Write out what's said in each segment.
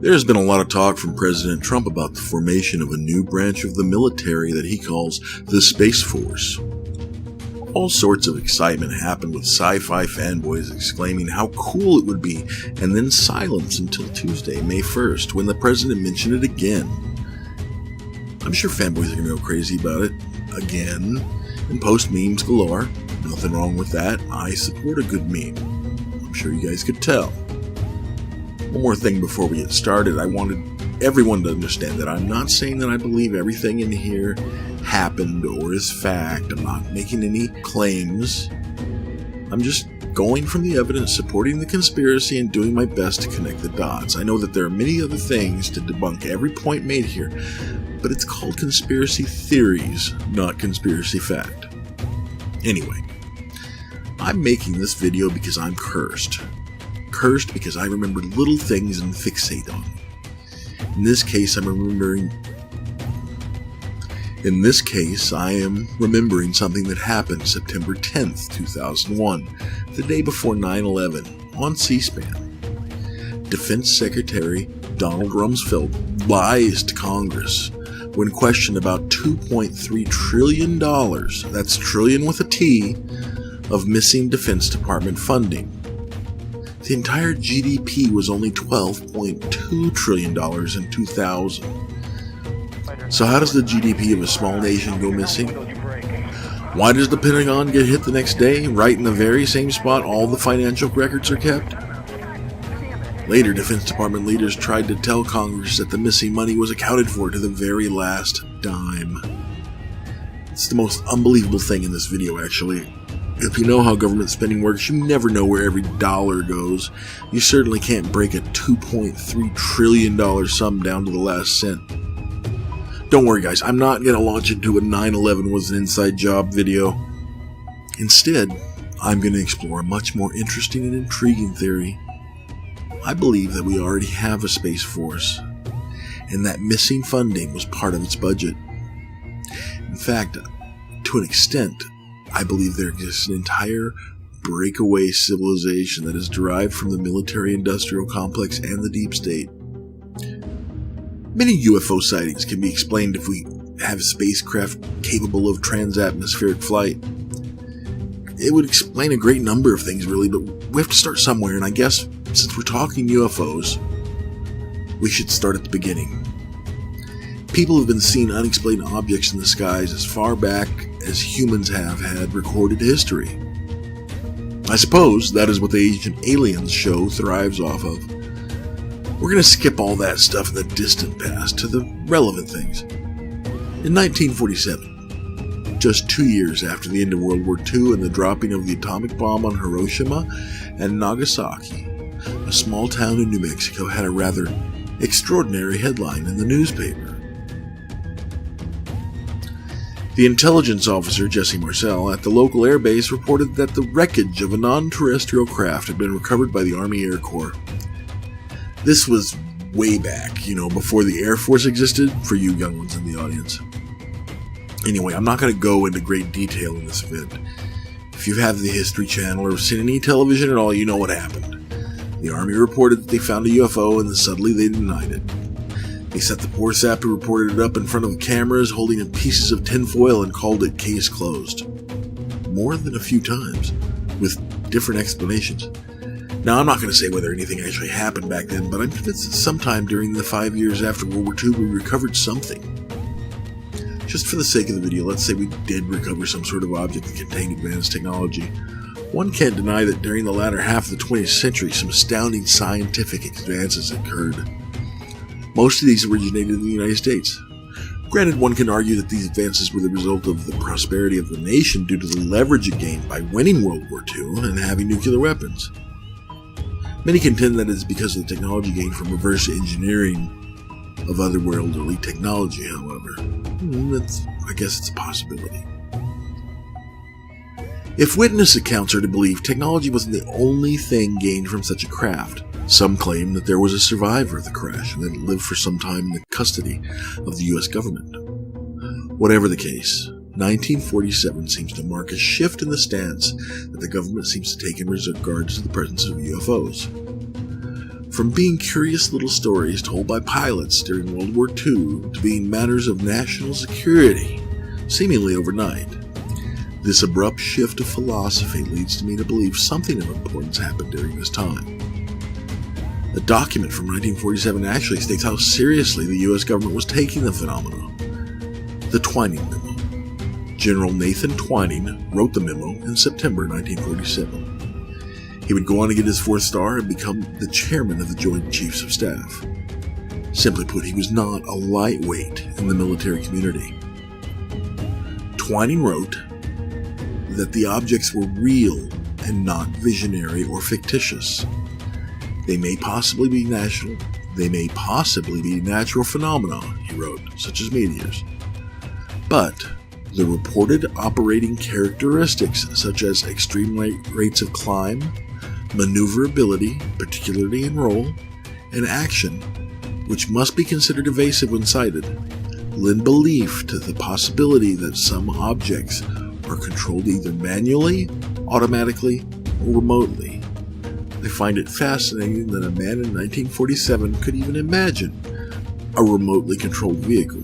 There's been a lot of talk from President Trump about the formation of a new branch of the military that he calls the Space Force. All sorts of excitement happened with sci-fi fanboys exclaiming how cool it would be, and then silence until Tuesday, May 1st, when the president mentioned it again. I'm sure fanboys are going to go crazy about it again and post memes galore. Nothing wrong with that. I support a good meme. I'm sure you guys could tell. One more thing before we get started. I wanted everyone to understand that I'm not saying that I believe everything in here happened or is fact. I'm not making any claims. I'm just going from the evidence, supporting the conspiracy, and doing my best to connect the dots. I know that there are many other things to debunk every point made here, but it's called conspiracy theories, not conspiracy fact. Anyway, I'm making this video because I'm cursed. Cursed because I remember little things and fixate on them. In this case, I am remembering something that happened September 10th, 2001, the day before 9/11, on C-SPAN. Defense Secretary Donald Rumsfeld lies to Congress when questioned about $2.3 trillion, that's trillion with a T, of missing Defense Department funding. The entire GDP was only $12.2 trillion in 2000. So how does the GDP of a small nation go missing? Why does the Pentagon get hit the next day, right in the very same spot all the financial records are kept? Later, Defense Department leaders tried to tell Congress that the missing money was accounted for to the very last dime. It's the most unbelievable thing in this video, actually. If you know how government spending works, you never know where every dollar goes. You certainly can't break a $2.3 trillion sum down to the last cent. Don't worry, guys, I'm not going to launch into a 9/11 was an inside job video. Instead, I'm going to explore a much more interesting and intriguing theory. I believe that we already have a Space Force, and that missing funding was part of its budget. In fact, to an extent, I believe there exists an entire breakaway civilization that is derived from the military-industrial complex and the deep state. Many UFO sightings can be explained if we have spacecraft capable of transatmospheric flight. It would explain a great number of things, really, but we have to start somewhere, and I guess since we're talking UFOs, we should start at the beginning. People have been seeing unexplained objects in the skies as far back as humans have had recorded history. I suppose that is what the Ancient Aliens show thrives off of. We're going to skip all that stuff in the distant past to the relevant things. In 1947, just 2 years after the end of World War II and the dropping of the atomic bomb on Hiroshima and Nagasaki, a small town in New Mexico had a rather extraordinary headline in the newspaper. The intelligence officer, Jesse Marcel, at the local air base reported that the wreckage of a non-terrestrial craft had been recovered by the Army Air Corps. This was way back, before the Air Force existed, for you young ones in the audience. Anyway, I'm not going to go into great detail in this event. If you have the History Channel or seen any television at all, you know what happened. The Army reported that they found a UFO, and then suddenly they denied it. They set the poor sap who reported it up in front of the cameras, holding in pieces of tinfoil, and called it case closed. More than a few times, with different explanations. Now, I'm not going to say whether anything actually happened back then, but I'm convinced that sometime during the 5 years after World War II, we recovered something. Just for the sake of the video, let's say we did recover some sort of object that contained advanced technology. One can't deny that during the latter half of the 20th century, some astounding scientific advances occurred. Most of these originated in the United States. Granted, one can argue that these advances were the result of the prosperity of the nation due to the leverage it gained by winning World War II and having nuclear weapons. Many contend that it is because of the technology gained from reverse engineering of otherworldly technology, however. I guess it's a possibility. If witness accounts are to believe, technology wasn't the only thing gained from such a craft. Some claim that there was a survivor of the crash and that it lived for some time in the custody of the U.S. government. Whatever the case, 1947 seems to mark a shift in the stance that the government seems to take in regards to the presence of UFOs. From being curious little stories told by pilots during World War II to being matters of national security, seemingly overnight. This abrupt shift of philosophy leads me to believe something of importance happened during this time. A document from 1947 actually states how seriously the U.S. government was taking the phenomenon. The Twining Memo. General Nathan Twining wrote the memo in September 1947. He would go on to get his 4th star and become the chairman of the Joint Chiefs of Staff. Simply put, he was not a lightweight in the military community. Twining wrote that the objects were real and not visionary or fictitious. They may possibly be natural phenomena, he wrote, such as meteors. But the reported operating characteristics, such as extreme rates of climb, maneuverability, particularly in roll, and action, which must be considered evasive when sighted, lend belief to the possibility that some objects are controlled either manually, automatically, or remotely. I find it fascinating that a man in 1947 could even imagine a remotely controlled vehicle.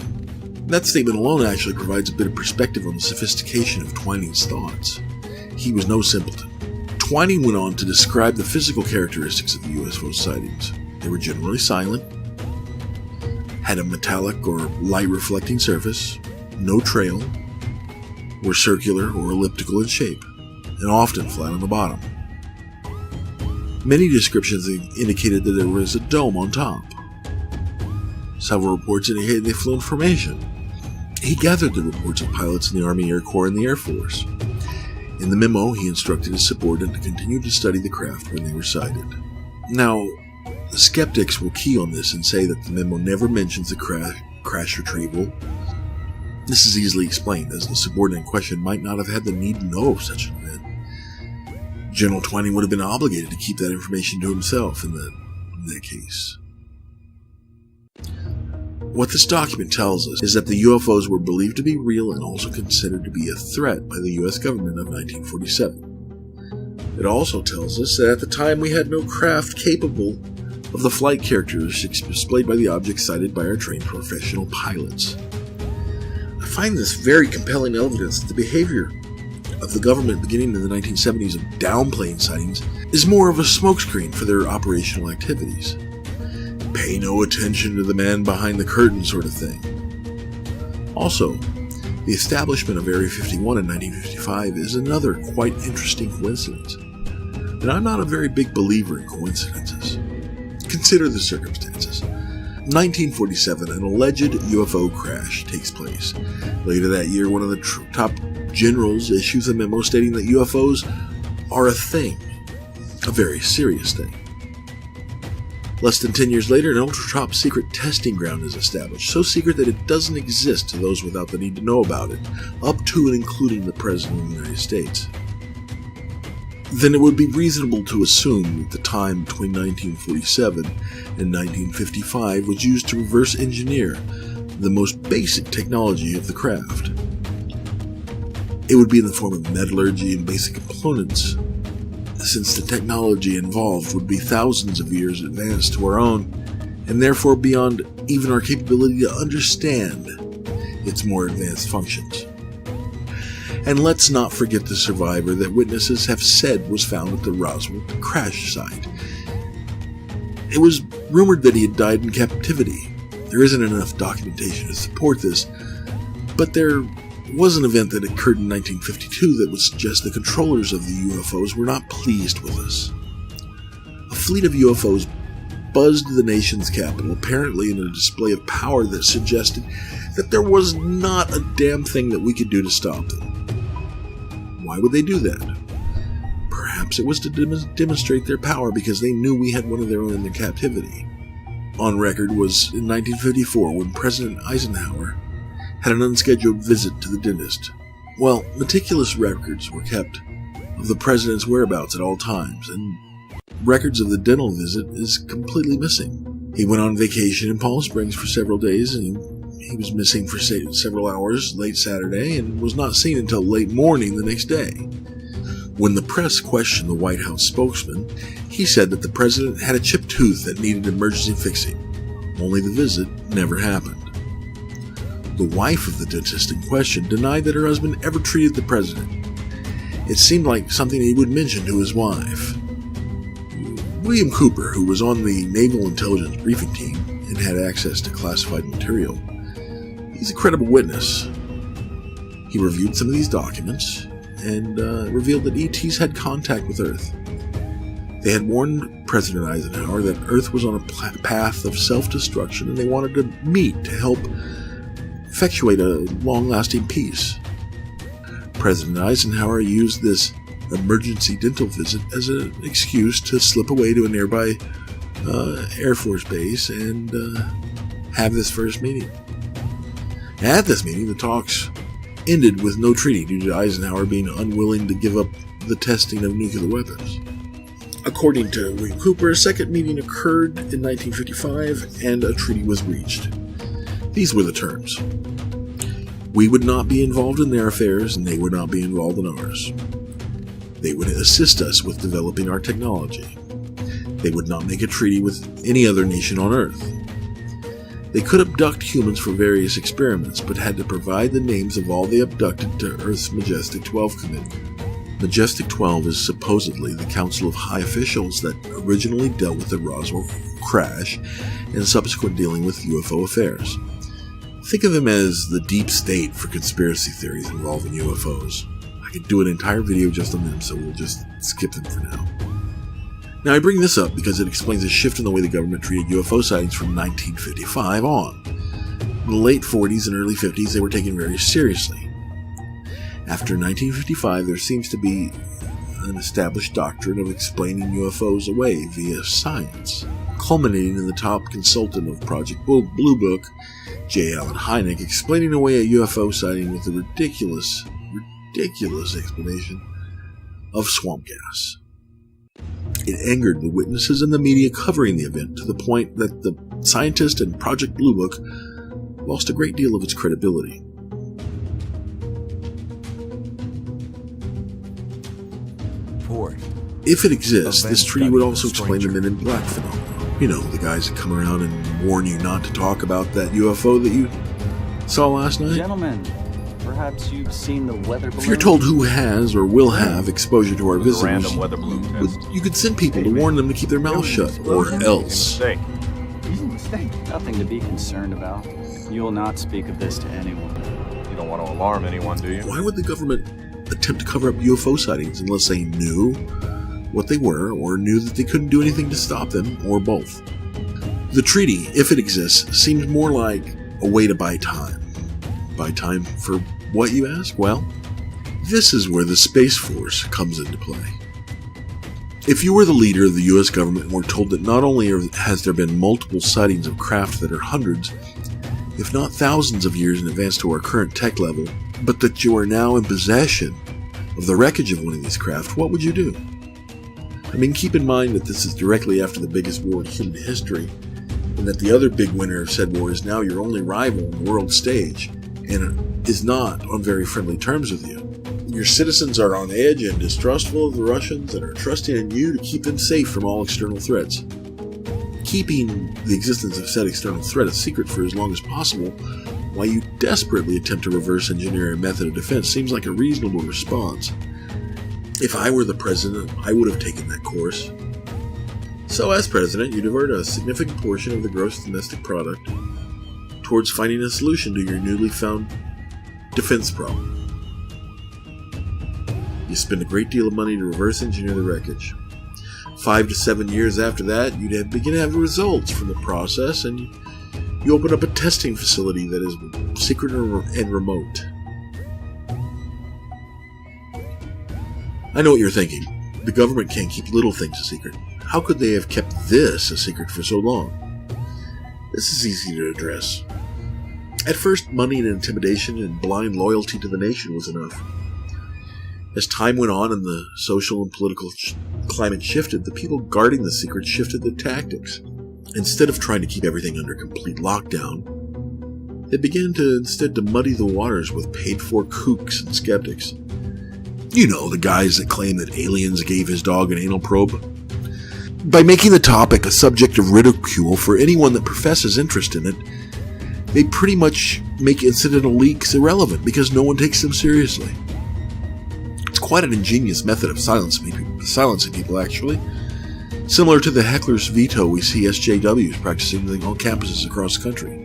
That statement alone actually provides a bit of perspective on the sophistication of Twining's thoughts. He was no simpleton. Twining went on to describe the physical characteristics of the UFO sightings. They were generally silent, had a metallic or light reflecting surface, no trail, were circular or elliptical in shape, and often flat on the bottom. Many descriptions indicated that there was a dome on top. Several reports indicated they flew in formation. He gathered the reports of pilots in the Army, Air Corps, and the Air Force. In the memo, he instructed his subordinate to continue to study the craft when they were sighted. Now, the skeptics will key on this and say that the memo never mentions the crash retrieval. This is easily explained, as the subordinate in question might not have had the need to know of such an event. General Twining would have been obligated to keep that information to himself in that case. What this document tells us is that the UFOs were believed to be real and also considered to be a threat by the U.S. government of 1947. It also tells us that at the time we had no craft capable of the flight characteristics displayed by the objects sighted by our trained professional pilots. I find this very compelling evidence that the behavior of the government beginning in the 1970s of downplaying sightings is more of a smokescreen for their operational activities. Pay no attention to the man behind the curtain sort of thing. Also, the establishment of Area 51 in 1955 is another quite interesting coincidence. And I'm not a very big believer in coincidences. Consider the circumstances. 1947, an alleged UFO crash takes place. Later that year, one of the top generals issues a memo stating that UFOs are a thing, a very serious thing. Less than 10 years later, an ultra-top secret testing ground is established, so secret that it doesn't exist to those without the need to know about it, up to and including the President of the United States. Then it would be reasonable to assume that the time between 1947 and 1955 was used to reverse engineer the most basic technology of the craft. It would be in the form of metallurgy and basic components, since the technology involved would be thousands of years advanced to our own, and therefore beyond even our capability to understand its more advanced functions. And let's not forget the survivor that witnesses have said was found at the Roswell crash site. It was rumored that he had died in captivity. There isn't enough documentation to support this, but there was an event that occurred in 1952 that would suggest the controllers of the UFOs were not pleased with us. A fleet of UFOs buzzed the nation's capital, apparently in a display of power that suggested that there was not a damn thing that we could do to stop them. Why would they do that? Perhaps it was to demonstrate their power because they knew we had one of their own in their captivity. On record was in 1954 when President Eisenhower had an unscheduled visit to the dentist. Well, meticulous records were kept of the president's whereabouts at all times, and records of the dental visit is completely missing. He went on vacation in Palm Springs for several days, and he was missing for several hours late Saturday and was not seen until late morning the next day. When the press questioned the White House spokesman, he said that the president had a chipped tooth that needed emergency fixing. Only the visit never happened. The wife of the dentist in question denied that her husband ever treated the president. It seemed like something he would mention to his wife. William Cooper, who was on the Naval Intelligence Briefing Team and had access to classified material, he's a credible witness. He reviewed some of these documents and revealed that ETs had contact with Earth. They had warned President Eisenhower that Earth was on a path of self-destruction and they wanted to meet to help effectuate a long-lasting peace. President Eisenhower used this emergency dental visit as an excuse to slip away to a nearby Air Force base and have this first meeting. At this meeting, the talks ended with no treaty due to Eisenhower being unwilling to give up the testing of nuclear weapons. According to William Cooper, a second meeting occurred in 1955 and a treaty was reached. These were the terms. We would not be involved in their affairs and they would not be involved in ours. They would assist us with developing our technology. They would not make a treaty with any other nation on Earth. They could abduct humans for various experiments, but had to provide the names of all they abducted to Earth's Majestic 12 Committee. Majestic 12 is supposedly the council of high officials that originally dealt with the Roswell crash and subsequent dealing with UFO affairs. Think of them as the deep state for conspiracy theories involving UFOs. I could do an entire video just on them, so we'll just skip them for now. Now, I bring this up because it explains a shift in the way the government treated UFO sightings from 1955 on. In the late 40s and early 50s, they were taken very seriously. After 1955, there seems to be an established doctrine of explaining UFOs away via science, culminating in the top consultant of Project Blue Book, J. Allen Hynek, explaining away a UFO sighting with a ridiculous explanation of swamp gas. It angered the witnesses and the media covering the event to the point that the scientist and Project Blue Book lost a great deal of its credibility. If it exists, this treaty would also explain the Men in Black phenomenon. You know, the guys that come around and warn you not to talk about that UFO that you saw last night. Gentlemen, perhaps you've seen the weather balloon. If you're told who has or will have exposure to our visitors, you could send people to warn them to keep their mouths shut, or else. Nothing to be concerned about. You will not speak of this to anyone. You don't want to alarm anyone, do you? Why would the government attempt to cover up UFO sightings unless they knew what they were or knew that they couldn't do anything to stop them, or both? The treaty, if it exists, seems more like a way to buy time. Buy time for what, you ask? Well, this is where the Space Force comes into play. If you were the leader of the U.S. government and were told that not only has there been multiple sightings of craft that are hundreds, if not thousands of years in advance to our current tech level, but that you are now in possession of the wreckage of one of these craft, what would you do? I mean, keep in mind that this is directly after the biggest war in human history, and that the other big winner of said war is now your only rival on the world stage, and is not on very friendly terms with you. Your citizens are on edge and distrustful of the Russians and are trusting in you to keep them safe from all external threats. Keeping the existence of said external threat a secret for as long as possible, while you desperately attempt to reverse engineer a method of defense, seems like a reasonable response. If I were the president, I would have taken that course. So as president, you divert a significant portion of the gross domestic product towards finding a solution to your newly found defense problem. You spend a great deal of money to reverse engineer the wreckage. 5 to 7 years after that, you'd begin to have results from the process, and you open up a testing facility that is secret and remote. I know what you're thinking. The government can't keep little things a secret. How could they have kept this a secret for so long? This is easy to address. At first, money and intimidation and blind loyalty to the nation was enough. As time went on and the social and political climate shifted, the people guarding the secret shifted their tactics. Instead of trying to keep everything under complete lockdown, they began to instead to muddy the waters with paid-for kooks and skeptics. You know, the guys that claim that aliens gave his dog an anal probe. By making the topic a subject of ridicule for anyone that professes interest in it, they pretty much make incidental leaks irrelevant because no one takes them seriously. It's quite an ingenious method of silencing people, actually. Similar to the heckler's veto we see SJWs practicing on campuses across the country.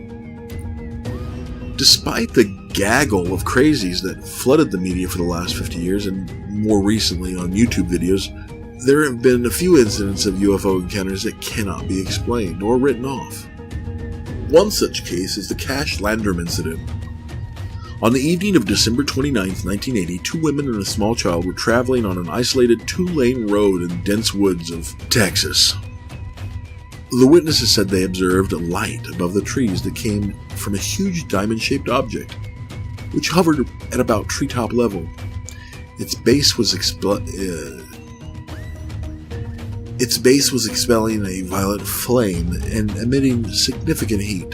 Despite the gaggle of crazies that flooded the media for the last 50 years, and more recently on YouTube videos, there have been a few incidents of UFO encounters that cannot be explained or written off. One such case is the Cash Landrum incident. On the evening of December 29, 1980, 2 women and a small child were traveling on an isolated 2-lane road in dense woods of Texas. The witnesses said they observed a light above the trees that came from a huge diamond-shaped object, which hovered at about treetop level. Its base was expelling a violet flame and emitting significant heat.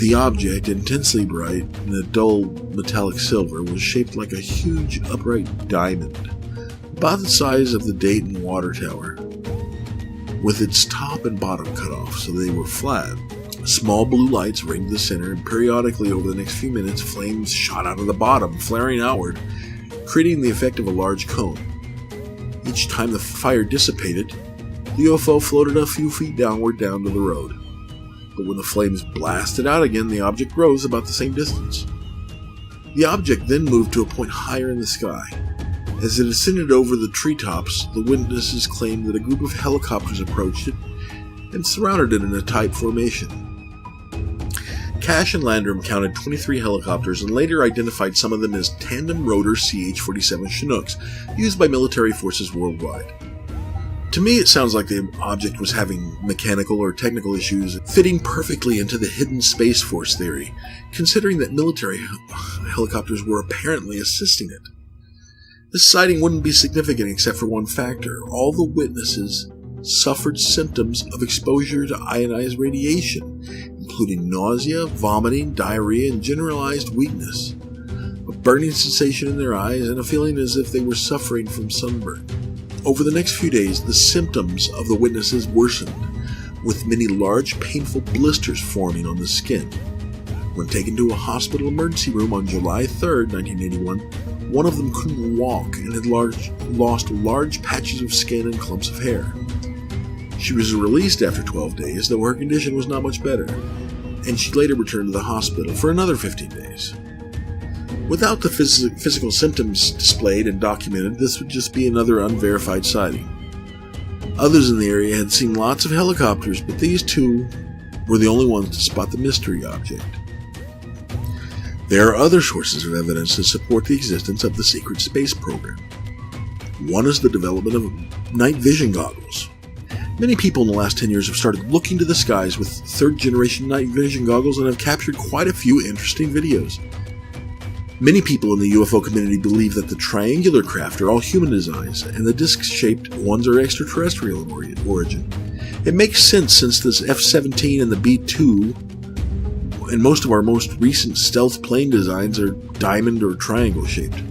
The object, intensely bright in a dull metallic silver, was shaped like a huge upright diamond, about the size of the Dayton Water Tower, with its top and bottom cut off so they were flat. Small blue lights ringed the center, and periodically over the next few minutes, flames shot out of the bottom, flaring outward, creating the effect of a large cone. Each time the fire dissipated, the UFO floated a few feet downward down to the road. But when the flames blasted out again, the object rose about the same distance. The object then moved to a point higher in the sky. As it ascended over the treetops, the witnesses claimed that a group of helicopters approached it and surrounded it in a tight formation. Cash and Landrum counted 23 helicopters and later identified some of them as tandem-rotor CH-47 Chinooks used by military forces worldwide. To me, it sounds like the object was having mechanical or technical issues, fitting perfectly into the hidden Space Force theory, considering that military helicopters were apparently assisting it. This sighting wouldn't be significant except for one factor. All the witnesses suffered symptoms of exposure to ionized radiation, including nausea, vomiting, diarrhea, and generalized weakness, a burning sensation in their eyes, and a feeling as if they were suffering from sunburn. Over the next few days, the symptoms of the witnesses worsened, with many large, painful blisters forming on the skin. When taken to a hospital emergency room on July 3, 1981, one of them couldn't walk and had lost large patches of skin and clumps of hair. She was released after 12 days, though her condition was not much better, and she later returned to the hospital for another 15 days. Without the physical symptoms displayed and documented, this would just be another unverified sighting. Others in the area had seen lots of helicopters, but these 2 were the only ones to spot the mystery object. There are other sources of evidence that support the existence of the secret space program. One is the development of night vision goggles. Many people in the last 10 years have started looking to the skies with 3rd-generation night vision goggles and have captured quite a few interesting videos. Many people in the UFO community believe that the triangular craft are all human designs, and the disc-shaped ones are extraterrestrial in origin. It makes sense since this F-17 and the B-2 and most of our most recent stealth plane designs are diamond or triangle shaped.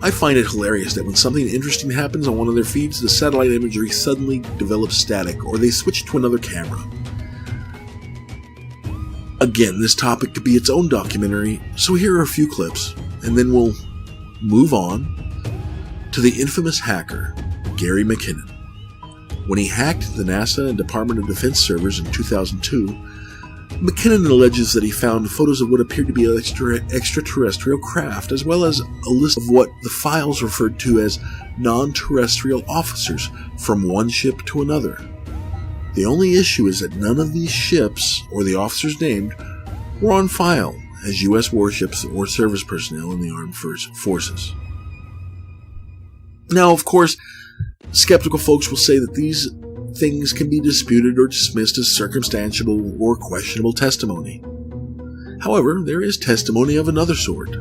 I find it hilarious that when something interesting happens on one of their feeds, the satellite imagery suddenly develops static, or they switch to another camera. Again, this topic could be its own documentary, so here are a few clips, and then we'll move on to the infamous hacker, Gary McKinnon. When he hacked the NASA and Department of Defense servers in 2002, McKinnon alleges that he found photos of what appeared to be an extraterrestrial craft, as well as a list of what the files referred to as non-terrestrial officers from one ship to another. The only issue is that none of these ships, or the officers named, were on file as U.S. warships or service personnel in the armed forces. Now, of course, skeptical folks will say that these things can be disputed or dismissed as circumstantial or questionable testimony. However, there is testimony of another sort.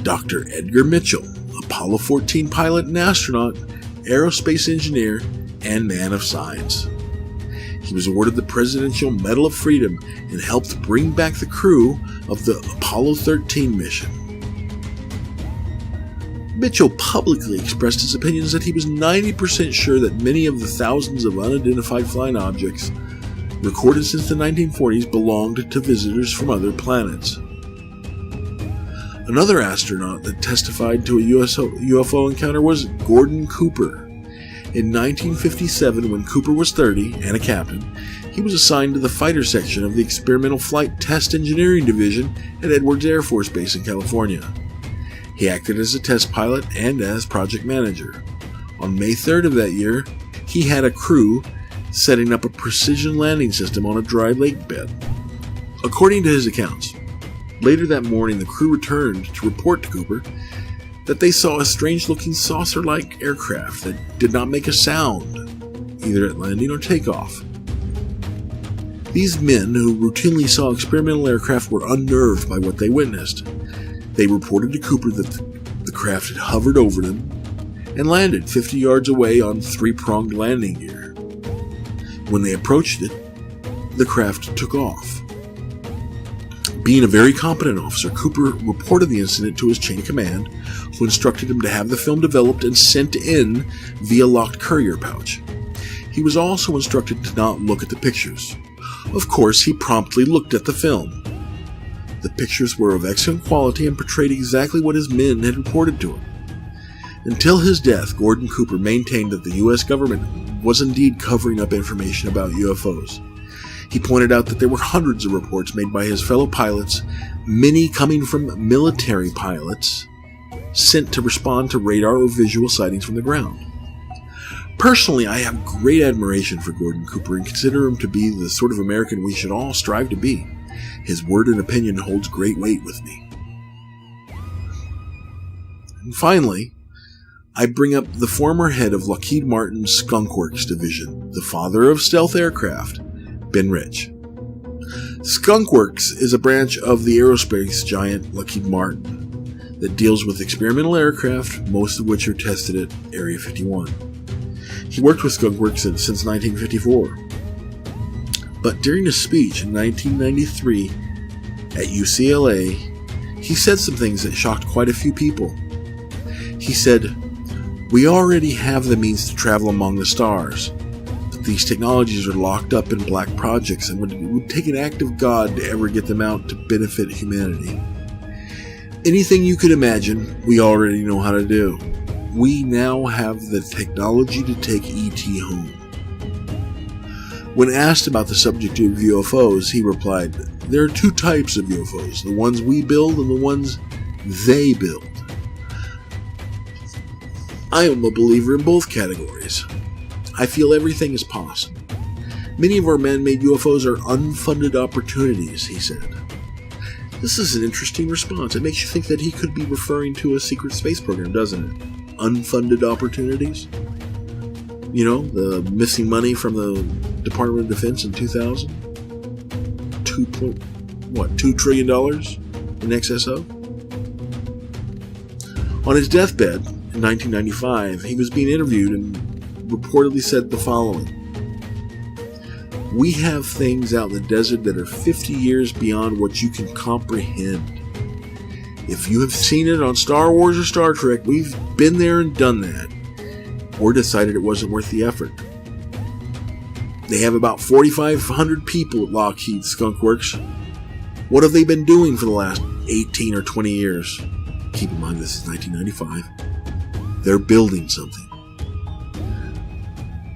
Dr. Edgar Mitchell, Apollo 14 pilot and astronaut, aerospace engineer, and man of science. He was awarded the Presidential Medal of Freedom and helped bring back the crew of the Apollo 13 mission. Mitchell publicly expressed his opinions that he was 90% sure that many of the thousands of unidentified flying objects recorded since the 1940s belonged to visitors from other planets. Another astronaut that testified to a UFO encounter was Gordon Cooper. In 1957, when Cooper was 30 and a captain, he was assigned to the fighter section of the Experimental Flight Test Engineering Division at Edwards Air Force Base in California. He acted as a test pilot and as project manager. On May 3rd of that year, he had a crew setting up a precision landing system on a dry lake bed. According to his accounts, later that morning the crew returned to report to Cooper that they saw a strange-looking saucer-like aircraft that did not make a sound, either at landing or takeoff. These men, who routinely saw experimental aircraft, were unnerved by what they witnessed. They reported to Cooper that the craft had hovered over them and landed 50 yards away on three-pronged landing gear. When they approached it, the craft took off. Being a very competent officer, Cooper reported the incident to his chain of command, who instructed him to have the film developed and sent in via locked courier pouch. He was also instructed to not look at the pictures. Of course, he promptly looked at the film. The pictures were of excellent quality and portrayed exactly what his men had reported to him. Until his death, Gordon Cooper maintained that the U.S. government was indeed covering up information about UFOs. He pointed out that there were hundreds of reports made by his fellow pilots, many coming from military pilots, sent to respond to radar or visual sightings from the ground. Personally, I have great admiration for Gordon Cooper and consider him to be the sort of American we should all strive to be. His word and opinion holds great weight with me. And finally, I bring up the former head of Lockheed Martin's Skunk Works division, the father of stealth aircraft, Ben Rich. Skunk Works is a branch of the aerospace giant Lockheed Martin that deals with experimental aircraft, most of which are tested at Area 51. He worked with Skunk Works since 1954. But during a speech in 1993 at UCLA, he said some things that shocked quite a few people. He said, "We already have the means to travel among the stars. These technologies are locked up in black projects, and it would take an act of God to ever get them out to benefit humanity. Anything you could imagine, we already know how to do. We now have the technology to take ET home." When asked about the subject of UFOs, he replied, "There are two types of UFOs, the ones we build and the ones they build. I am a believer in both categories. I feel everything is possible. Many of our man-made UFOs are unfunded opportunities," he said. This is an interesting response. It makes you think that he could be referring to a secret space program, doesn't it? Unfunded opportunities? You know, the missing money from the Department of Defense in 2000? $2 trillion in excess of? On his deathbed in 1995, he was being interviewed and reportedly said the following: "We have things out in the desert that are 50 years beyond what you can comprehend. If you have seen it on Star Wars or Star Trek, we've been there and done that, or decided it wasn't worth the effort." They have about 4,500 people at Lockheed Skunk Works. What have they been doing for the last 18 or 20 years? Keep in mind this is 1995. They're building something.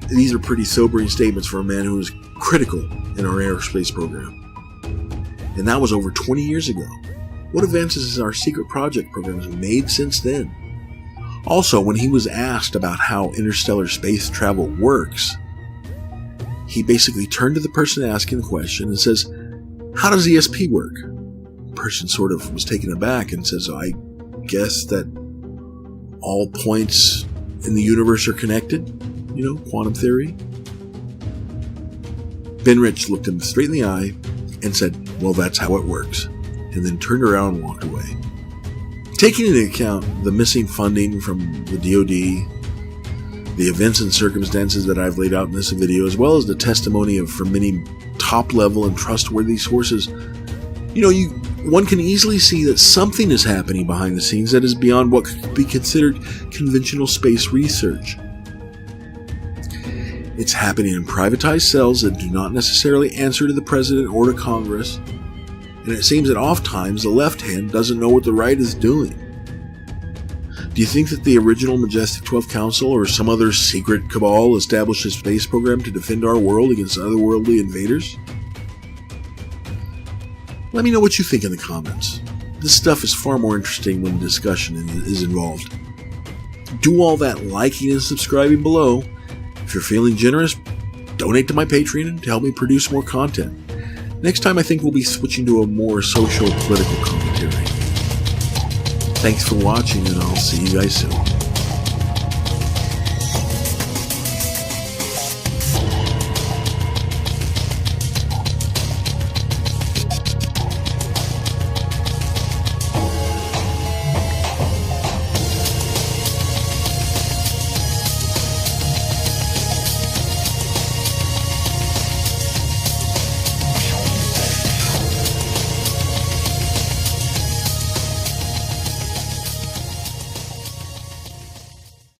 These are pretty sobering statements for a man who is critical in our aerospace program. And that was over 20 years ago. What advances has our secret project programs made since then? Also, when he was asked about how interstellar space travel works, he basically turned to the person asking the question and says, "How does ESP work?" The person sort of was taken aback and says, "I guess that all points in the universe are connected. You know, quantum theory." Ben Rich looked him straight in the eye and said, "Well, that's how it works," and then turned around and walked away. Taking into account the missing funding from the DoD, the events and circumstances that I've laid out in this video, as well as the testimony from many top-level and trustworthy sources, one can easily see that something is happening behind the scenes that is beyond what could be considered conventional space research. It's happening in privatized cells that do not necessarily answer to the President or to Congress, and it seems that oftentimes the left hand doesn't know what the right is doing. Do you think that the original Majestic 12 Council or some other secret cabal established a space program to defend our world against otherworldly invaders? Let me know what you think in the comments. This stuff is far more interesting when discussion is involved. Do all that liking and subscribing below. If you're feeling generous, donate to my Patreon to help me produce more content. Next time I think we'll be switching to a more social political commentary. Thanks for watching, and I'll see you guys soon.